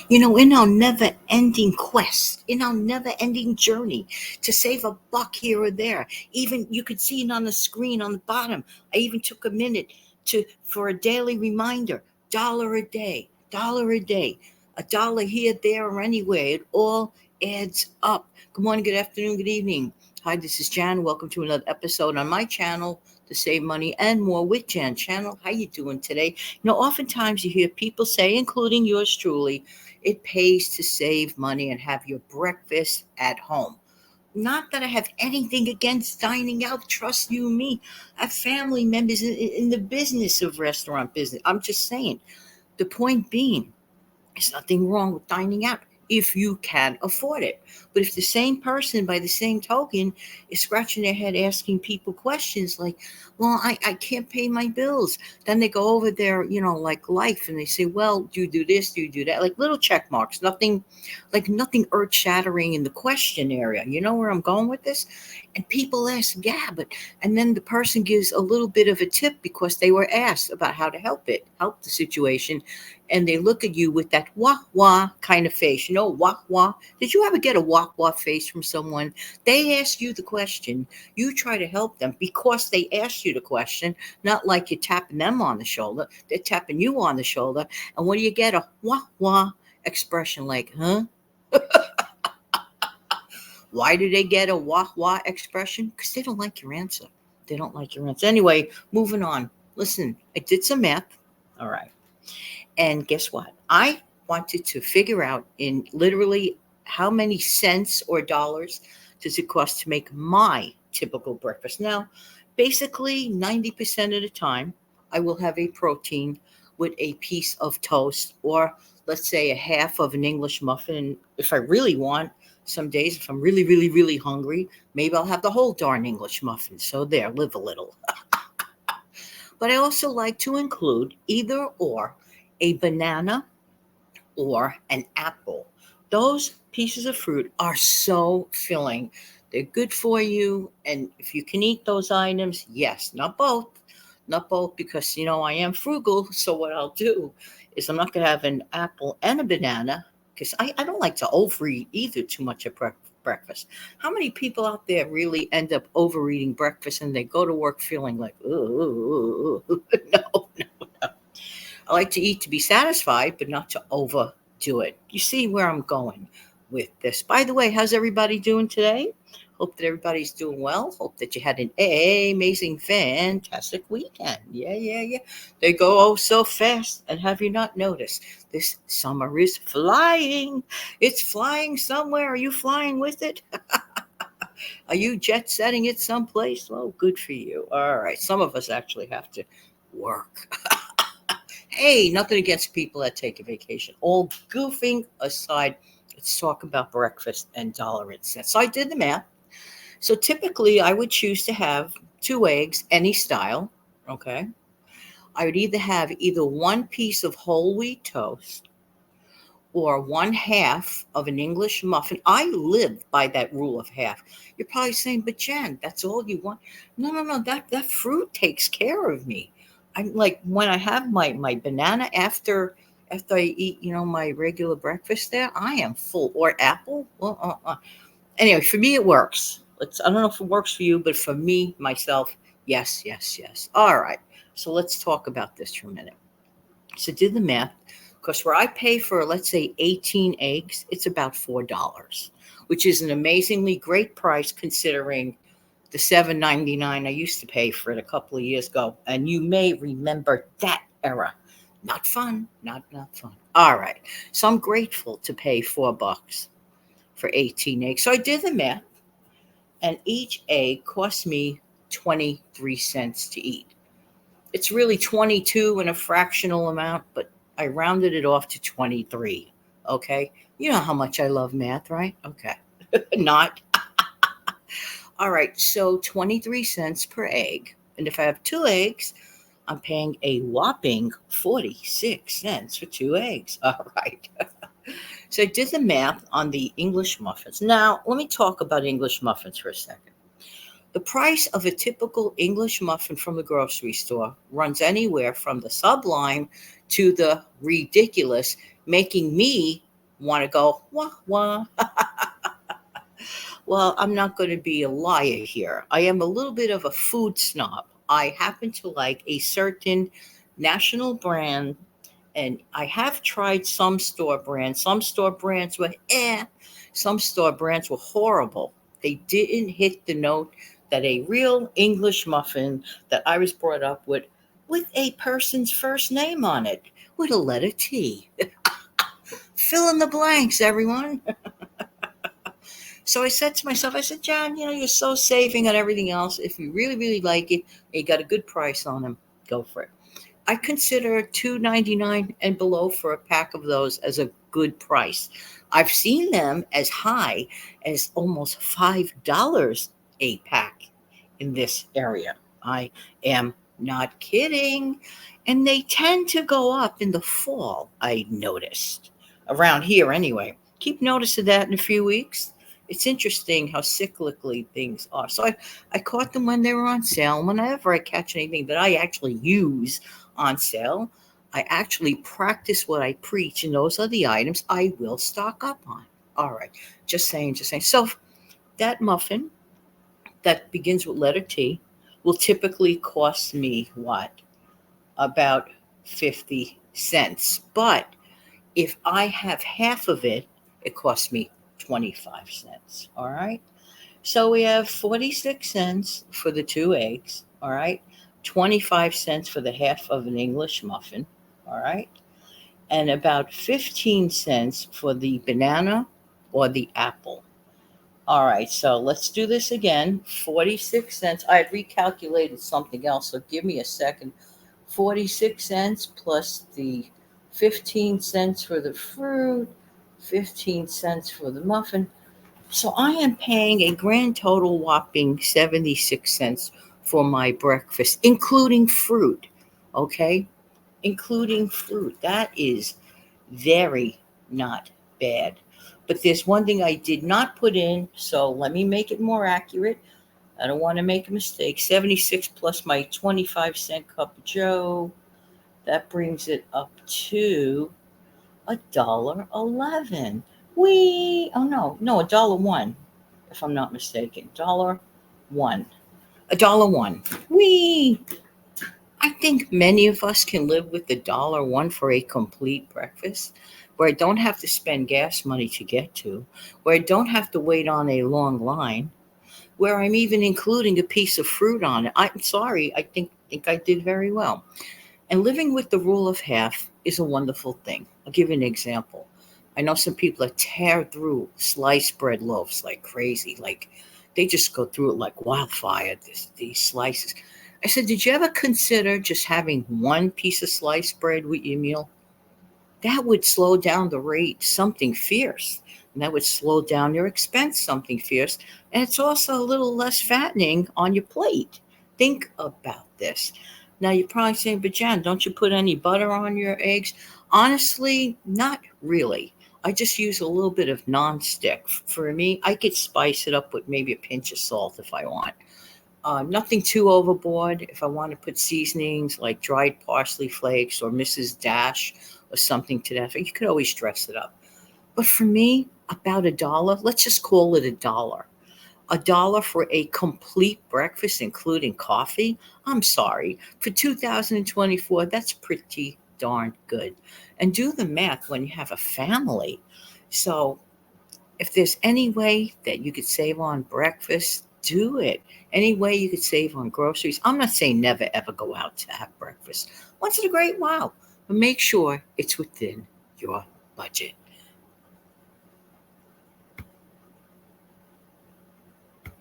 In our never ending quest, in our never ending journey to save a buck here or there. Even you could see it on the screen on the bottom. I even took a minute for a daily reminder. Dollar a day, dollar a day, a dollar here, there, or anywhere. It all adds up. Good morning, good afternoon, good evening. Hi, this is Jan. Welcome to another episode on my channel to save money and more with Jan channel. How you doing today? Oftentimes you hear people say, including yours truly, it pays to save money and have your breakfast at home. Not that I have anything against dining out, trust you me. I have family members in the business of restaurant business. I'm just saying, the point being, there's nothing wrong with dining out if you can afford it. But if the same person, by the same token, is scratching their head asking people questions like, well, I can't pay my bills. Then they go over their, like life and they say, well, do you do this? Do you do that? Like little check marks, nothing earth shattering in the question area. You know where I'm going with this? And people ask, yeah, and then the person gives a little bit of a tip because they were asked about how to help the situation, and they look at you with that wah wah kind of face. Wah wah. Did you ever get a wah wah face from someone? They ask you the question, you try to help them because they asked you the question, not like you're tapping them on the shoulder. They're tapping you on the shoulder. And what do you get? A wah wah expression like, huh? Why do they get a wah wah expression? Because they don't like your answer. They don't like your answer. Anyway, moving on. Listen, I did some math. All right. And guess what? I wanted to figure out in literally how many cents or dollars does it cost to make my typical breakfast. Now, basically 90% of the time, I will have a protein with a piece of toast, or let's say a half of an English muffin. If I really want, some days, if I'm really, really, really hungry, maybe I'll have the whole darn English muffin. So there, live a little. But I also like to include either or a banana or an apple. Those pieces of fruit are so filling. They're good for you. And if you can eat those items, yes, not both. Not both, because I am frugal. So what I'll do is I'm not going to have an apple and a banana, because I don't like to overeat either too much at breakfast. How many people out there really end up overeating breakfast and they go to work feeling like, ooh, no, I like to eat to be satisfied, but not to overdo it. You see where I'm going with this. By the way, how's everybody doing today? Hope that everybody's doing well. Hope that you had an amazing, fantastic weekend. Yeah, yeah, yeah. They go oh so fast. And have you not noticed? This summer is flying. It's flying somewhere. Are you flying with it? Are you jet setting it someplace? Well, good for you. All right. Some of us actually have to work. Hey, nothing against people that take a vacation. All goofing aside, let's talk about breakfast and dollar and cents. So I did the math. So typically, I would choose to have 2 eggs, any style. Okay. I would either one piece of whole wheat toast or one half of an English muffin. I live by that rule of half. You're probably saying, but Jen, that's all you want. No, no, no. That fruit takes care of me. I'm like when I have my banana after I eat, my regular breakfast there, I am full. Or apple. Anyway, for me it works. I don't know if it works for you, but for me, myself, yes, yes, yes. All right. So let's talk about this for a minute. So did the math, because where I pay for, let's say, 18 eggs, it's about $4, which is an amazingly great price considering the $7.99 I used to pay for it a couple of years ago. And you may remember that era. Not fun, not fun. All right. So I'm grateful to pay $4 for 18 eggs. So I did the math, and each egg cost me 23 cents to eat. It's really 22 and a fractional amount, but I rounded it off to 23. Okay. You know how much I love math, right? Okay. Not. All right. So 23 cents per egg. And if I have 2 eggs, I'm paying a whopping 46 cents for 2 eggs. All right. So I did the math on the English muffins. Now, let me talk about English muffins for a second. The price of a typical English muffin from the grocery store runs anywhere from the sublime to the ridiculous, making me Want to go, wah, wah. Well, I'm not going to be a liar here. I am a little bit of a food snob. I happen to like a certain national brand, and I have tried some store brands. Some store brands were some store brands were horrible. They didn't hit the note that a real English muffin that I was brought up with a person's first name on it, with a letter T. Fill in the blanks, everyone. So I said to myself, I said, John, you're so saving on everything else. If you really, really like it, and you got a good price on them, go for it. I consider $2.99 and below for a pack of those as a good price. I've seen them as high as almost $5 a pack in this area. I am not kidding. And they tend to go up in the fall, I noticed. Around here, anyway. Keep notice of that in a few weeks. It's interesting how cyclically things are. So I caught them when they were on sale. Whenever I catch anything that I actually use on sale, I actually practice what I preach, and those are the items I will stock up on. All right, just saying, just saying. So that muffin that begins with letter T will typically cost me what? About 50 cents. But if I have half of it, it costs me 25 cents. All right. So we have 46 cents for the 2 eggs. All right. 25 cents for the half of an English muffin. All right. And about 15 cents for the banana or the apple. All right, so let's do this again. 46 cents. I had recalculated something else, so give me a second. 46 cents plus the 15 cents for the fruit, 15 cents for the muffin. So I am paying a grand total whopping 76 cents for my breakfast, including fruit. Okay? Including fruit. That is very not bad. But there's one thing I did not put in, so let me make it more accurate. I don't want to make a mistake. 76 plus my 25-cent cup of Joe. That brings it up to $1.11. Oh no, $1.01, if I'm not mistaken. $1. $1.01. Wee. I think many of us can live with $1.01 for a complete breakfast, where I don't have to spend gas money to get to, where I don't have to wait on a long line, where I'm even including a piece of fruit on it. I'm sorry, I think I did very well. And living with the rule of half is a wonderful thing. I'll give you an example. I know some people that tear through sliced bread loaves like crazy, like they just go through it like wildfire. These slices. I said, did you ever consider just having one piece of sliced bread with your meal? That would slow down the rate something fierce. And that would slow down your expense something fierce. And it's also a little less fattening on your plate. Think about this. Now you're probably saying, but Jan, don't you put any butter on your eggs? Honestly, not really. I just use a little bit of nonstick. For me, I could spice it up with maybe a pinch of salt if I want. Nothing too overboard. If I want to put seasonings like dried parsley flakes or Mrs. Dash or something to that effect, you could always dress it up. But for me, about $1, let's just call it $1. $1 for a complete breakfast, including coffee. I'm sorry. For 2024, that's pretty darn good. And do the math when you have a family. So if there's any way that you could save on breakfast, do it. Any way you could save on groceries. I'm not saying never ever go out to have breakfast. Once in a great while, but make sure it's within your budget.